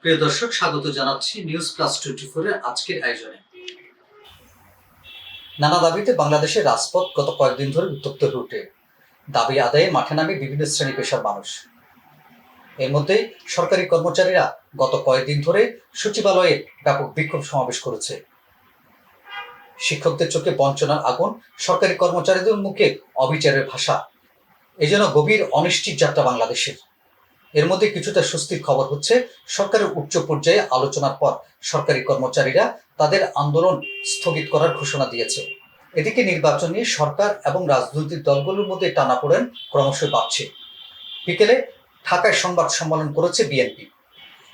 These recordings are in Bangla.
প্রিয় দর্শক, স্বাগত জানাচ্ছি নিউজ প্লাস 24 এর আজকের আয়োজনে। নানা দাবিতে বাংলাদেশের রাজপথ গত কয়েকদিন ধরে উত্তপ্ত হয়ে ওঠে। দাবি আদায়ে মাঠে নামে বিভিন্ন শ্রেণী পেশার মানুষ। এর মধ্যে সরকারি কর্মচারীরা গত কয়েকদিন ধরে সচিবালয়ে ব্যাপক বিক্ষোভ সমাবেশ করেছে। শিক্ষকদের চোখে বঞ্চনার আগুন, সরকারি কর্মচারীদের মুখে অবিচারের ভাষা, এজন্য গভীর অনিশ্চিত যাত্রা বাংলাদেশের। এর মধ্যে কিছুটা স্বস্তির খবর হচ্ছে, সরকারের উচ্চ পর্যায়ে আলোচনার পর সরকারি কর্মচারীরা তাদের আন্দোলন স্থগিত করার ঘোষণা দিয়েছে। এদিকে নির্বাচন নিয়ে সরকার এবং রাজনৈতিক দলগুলোর মধ্যে টানাপোড়েন ক্রমশ বাড়ছে। বিকেলে ঢাকায় সংবাদ সম্মেলন করেছে বিএনপি।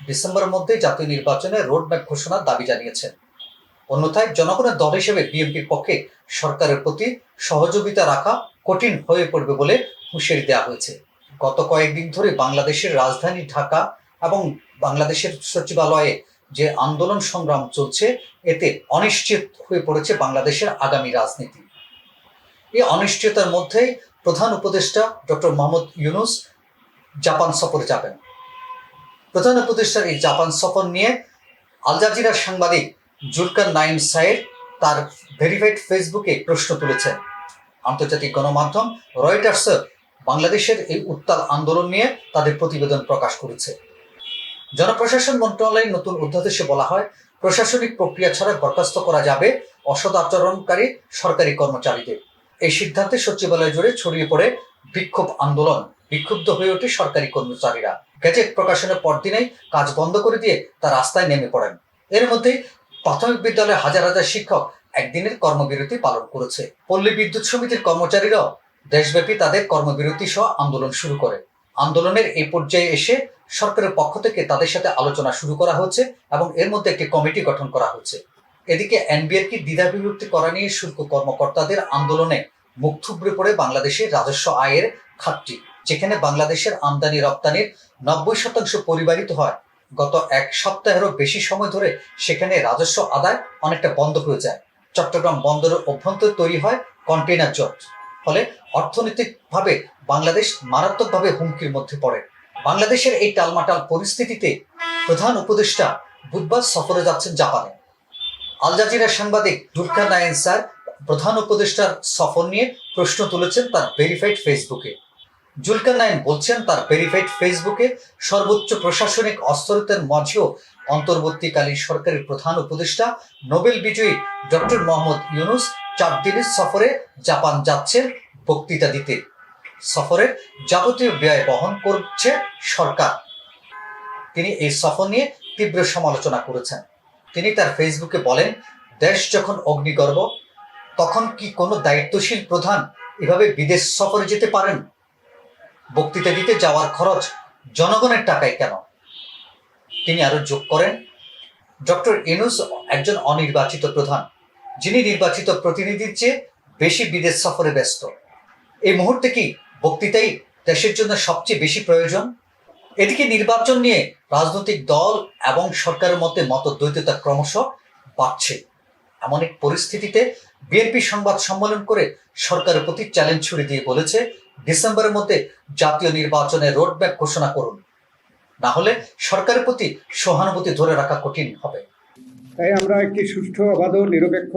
ডিসেম্বরের মধ্যে জাতীয় নির্বাচনের রোডম্যাপ ঘোষণার দাবি জানিয়েছেন। অন্যথায় জনগণের দল হিসেবে বিএনপির পক্ষে সরকারের প্রতি সহযোগিতা রাখা কঠিন হয়ে পড়বে বলে হুঁশিয়ারি দেওয়া হয়েছে। গত কয়েকদিন ধরে বাংলাদেশের রাজধানী ঢাকা এবং বাংলাদেশের সচিবালয়ে যে আন্দোলন সংগ্রাম চলছে, এতে অনিশ্চিত হয়ে পড়েছে বাংলাদেশের আগামী রাজনীতি। এই অনিশ্চয়তার মধ্যেই প্রধান উপদেষ্টা ডক্টর মোহাম্মদ ইউনূস জাপান সফরে যাবেন। প্রধান উপদেষ্টার এই জাপান সফর নিয়ে আল জাজিরার সাংবাদিক জুলকার নাইম সায়েদ তার ভেরিফাইড ফেসবুকে প্রশ্ন তুলেছেন। আন্তর্জাতিক গণমাধ্যম রয়টার্সও বাংলাদেশের এই উত্তাল আন্দোলন নিয়ে তাদের প্রতিবেদন প্রকাশ করেছে। জনপ্রশাসন মন্ত্রণালয়ের নতুন অধ্যাদেশে বলা হয়, প্রশাসনিক প্রক্রিয়া ছাড়া বরখাস্ত করা যাবে অসৎ আচরণকারী সরকারি কর্মচারীদের। এই সিদ্ধান্তে সচিবালয় জুড়ে ছড়িয়ে পড়ে বিক্ষোভ আন্দোলন। বিক্ষুব্ধ হয়ে ওঠে সরকারি কর্মচারীরা। গেজেট প্রকাশনের পরদিনেই কাজ বন্ধ করে দিয়ে তার রাস্তায় নেমে পড়েন। এর মধ্যেই প্রাথমিক বিদ্যালয়ে হাজার হাজার শিক্ষক একদিনের কর্মবিরতি পালন করেছে। পল্লী বিদ্যুৎ সমিতির কর্মচারীরাও দেশব্যাপী তাদের কর্মবিরতি সহ আন্দোলন শুরু করে। আন্দোলনের এই পর্যায়ে এসে সরকারের পক্ষ থেকে তাদের সাথে আলোচনা শুরু করা হচ্ছে এবং এর মধ্যে একটি কমিটি গঠন করা হচ্ছে। এদিকে এনবিআরকে দ্বিধা বিভক্তি করা নিয়ে শুল্ক কর্মকর্তাদের আন্দোলনে মুখ থুবড়ে পড়ে বাংলাদেশের রাজস্ব আয়ের খাতটি, যেখানে বাংলাদেশের আমদানি রপ্তানির 90% পরিবাহিত হয়। গত এক সপ্তাহেরও বেশি সময় ধরে সেখানে রাজস্ব আদায় অনেকটা বন্ধ হয়ে যায়। চট্টগ্রাম বন্দরের অভ্যন্তরে তৈরি হয় কন্টেইনার জট। ফলে অর্থনৈতিকভাবে বাংলাদেশ মারাত্মকভাবে হুমকির মধ্যে পড়ে। বাংলাদেশের এই টালমাটাল পরিস্থিতিতে প্রধান উপদেষ্টা বুধবার সফরে যাচ্ছেন জাপানে। আল জাজিরার সাংবাদিক জুলকার নাইম সায়েদ প্রধান উপদেষ্টার সফর নিয়ে প্রশ্ন তুলেছেন তার ভেরিফাইড ফেসবুকে। জুলকার নাইম বলছেন, তার ভেরিফাইড ফেসবুকে সর্বোচ্চ প্রশাসনিক অস্থিরতার মাঝেও অন্তর্বর্তীকালীন সরকারের প্রধান উপদেষ্টা নোবেল বিজয়ী ডক্টর মোহাম্মদ ইউনূস 4 দিনের সফরে জাপান যাচ্ছেন বক্তৃতা দিতে। সফরের যাবতীয় ব্যয় বহন করছে সরকার। তিনি এই সফর নিয়ে তীব্র সমালোচনা করেছেন। তিনি তার ফেসবুকে বলেন, দেশ যখন অগ্নিগর্ভ, তখন কি কোনো দায়িত্বশীল প্রধান এভাবে বিদেশ সফরে যেতে পারেন? বক্তৃতা দিতে যাওয়ার খরচ জনগণের টাকায় কেন? তিনি আরো যোগ করেন, ডক্টর ইউনূস একজন অনির্বাচিত প্রধান, যিনি নির্বাচিত প্রতিনিধির চেয়ে বেশি বিদেশ সফরে ব্যস্ত। এই মুহূর্তে কি বক্তৃতাই দেশের জন্য সবচেয়ে বেশি প্রয়োজন? এদিকে নির্বাচন নিয়ে রাজনৈতিক দল এবং সরকারের মধ্যে মতদ্বৈধতা ক্রমশ বাড়ছে। এমন এক পরিস্থিতিতে বিএনপি সংবাদ সম্মেলন করে সরকারের প্রতি চ্যালেঞ্জ ছুড়ে দিয়ে বলেছে, ডিসেম্বরের মধ্যে জাতীয় নির্বাচনের রোডম্যাপ ঘোষণা করুন, না হলে সরকারের প্রতি সহানুভূতি ধরে রাখা কঠিন হবে। তাই আমরা একটি সুষ্ঠু, অবাধ ও নিরপেক্ষ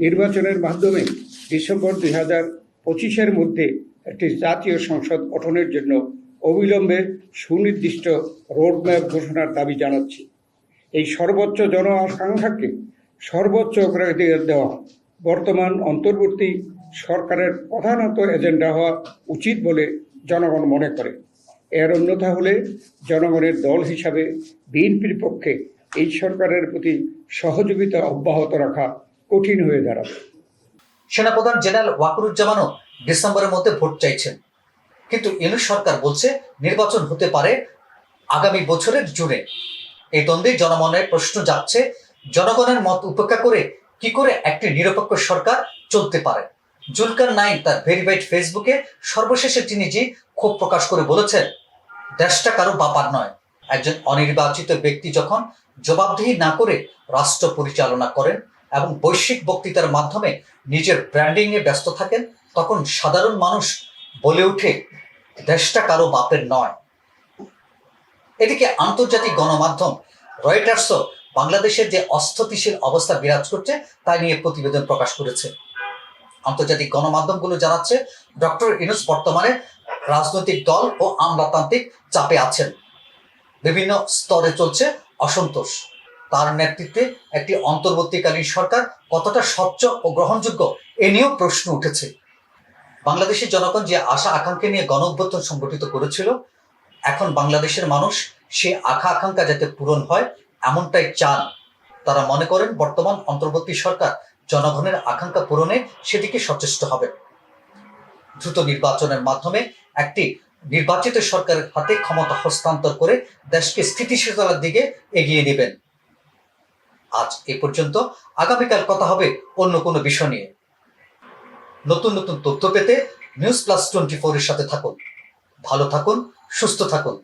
নির্বাচনের মাধ্যমে ডিসেম্বর 2025-এর মধ্যে একটি জাতীয় সংসদ গঠনের জন্য অবিলম্বে সুনির্দিষ্ট রোডম্যাপ ঘোষণার দাবি জানাচ্ছি। এই সর্বোচ্চ জন আকাঙ্ক্ষাকে সর্বোচ্চ অগ্রাধিকার দেওয়া বর্তমান অন্তর্বর্তী সরকারের প্রধানত এজেন্ডা হওয়া উচিত বলে জনগণ মনে করে। এর অন্যথা হলে জনগণের দল হিসাবে বিএনপির পক্ষে এই সরকারের প্রতি সহযোগিতা অব্যাহত রাখা কঠিন হয়ে দাঁড়াবে। সেনাপ্রধান জেনারেল ওয়াকারুজ্জামানও ডিসেম্বরের মধ্যে ভোট চাইছেন, কিন্তু ইউনূস সরকার বলছে নির্বাচন হতে পারে আগামী বছরের জুনে। এই দ্বন্দ্বে জনমনের প্রশ্ন যাচ্ছে, জনগণের মত উপেক্ষা করে কি করে একটি নিরপেক্ষ সরকার চলতে পারে? জুলকার নাইম তার ভেরিফাইড ফেসবুকে সর্বশেষে তিনি যে ক্ষোভ প্রকাশ করে বলেছেন, দেশটা কারো বাপার নয়। একজন অনির্বাচিত ব্যক্তি যখন জবাবদিহি না করে রাষ্ট্র পরিচালনা করেন এবং বৈশ্বিক বক্তৃতার মাধ্যমে নিজের ব্র্যান্ডিংয়ে ব্যস্ত থাকেন, তখন সাধারণ মানুষ বলে ওঠে, দেশটা কারো বাপের নয়। এদিকে আন্তর্জাতিক গণমাধ্যম রয়টার্সও বাংলাদেশের যে অস্থিতিশীল অবস্থা বিরাজ করছে তা নিয়ে প্রতিবেদন প্রকাশ করেছে। আন্তর্জাতিক গণমাধ্যমগুলো জানাচ্ছে ডক্টর ইউনূস বর্তমানে রাজনৈতিক দল ও আমলাতান্ত্রিক চাপে আছেন। বিভিন্ন স্তরে চলছে অসন্তোষ। তার নেতৃত্বে একটি অন্তর্বর্তীকালীন সরকার কতটা স্বচ্ছ ও গ্রহণযোগ্য এ নিয়েও প্রশ্ন উঠেছে। বাংলাদেশের জনগণ যে আশা আকাঙ্ক্ষা নিয়ে গণ অভ্যুত্থান সংগঠিত করেছিল, এখন বাংলাদেশের মানুষ সে আকাঙ্ক্ষা যাতে পূরণ হয় এমনটাই চান। তারা মনে করেন বর্তমান অন্তর্বর্তী সরকার জনগণের আকাঙ্ক্ষা পূরণে সেদিকে সচেষ্ট হবে। দ্রুত নির্বাচনের মাধ্যমে একটি নির্বাচিত সরকারের হাতে ক্ষমতা হস্তান্তর করে দেশকে স্থিতিশীলতার দিকে এগিয়ে নেবেন। আজ এ পর্যন্ত। আগামীকাল কথা হবে অন্য কোনো বিষয় নিয়ে। নতুন নতুন তথ্য পেতে নিউজ+24 এর সাথে থাকুন। ভালো থাকুন, সুস্থ থাকুন।